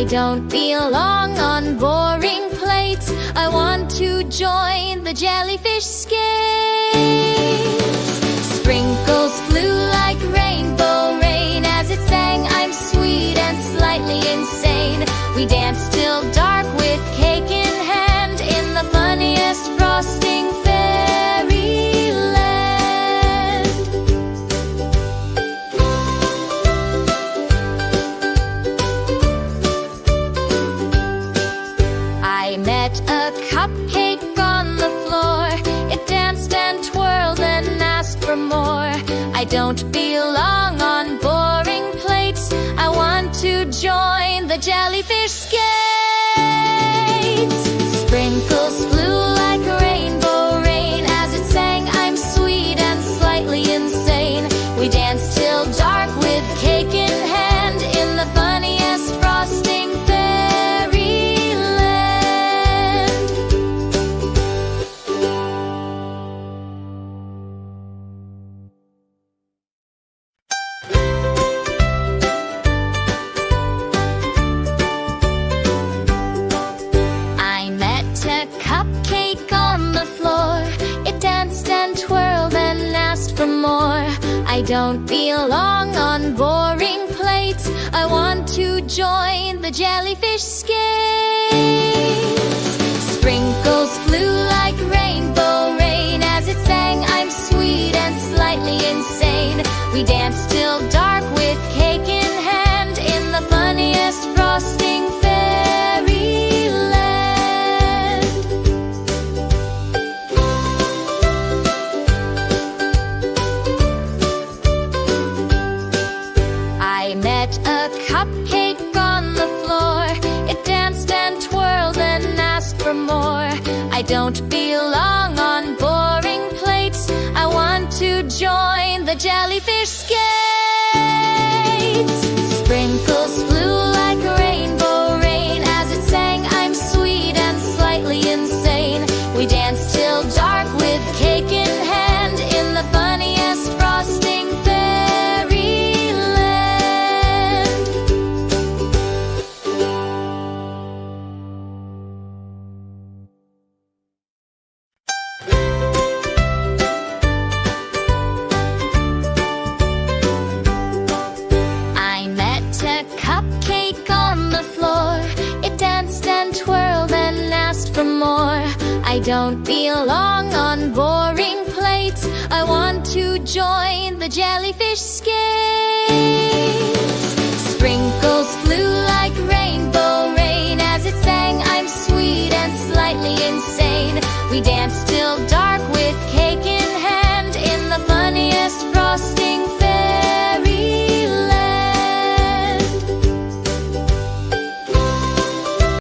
I don't belong on boring plates. I want to join the jellyfish skates. Sprinkles flew like rainbow rain. As it sang, I'm sweet and slightly insane. We danced till dark with cake in hand in the funniest frosting fairyland. I met a cupcake on the floor. It danced and twirled and asked for more. I don't belong on boring plates. I want to join the jellyfish skates. Sprinkles flew like rainbow rain. As it sang, I'm sweet and slightly insane. We danced till dark with cake in hand in the funniest frosting fairyland. I met a cupcake on the floor. It danced and twirled and asked for more. I don't belong on boring plates. I want to join the jellyfish skates. Sprinkles flew like rainbow rain. As it sang, I'm sweet and slightly insane. We danced till dark with cake in hand in the funniest frosting fairyland. I met a cupcake on the floor. It danced and twirled and asked for more. I don't belong on boring plates. I want to join the jellyfish skates. Sprinkles flew like rainbow rain. As it sang, I'm sweet and slightly insane. We danced till dark with cake in hand in the funniest frosting fairyland. I met a cupcake on the floor. It danced and twirled and asked for more. I don't belong on boring plates. I want to join the jellyfish skates. Sprinkles flew like rainbow rain. As it sang, I'm sweet and slightly insane. We danced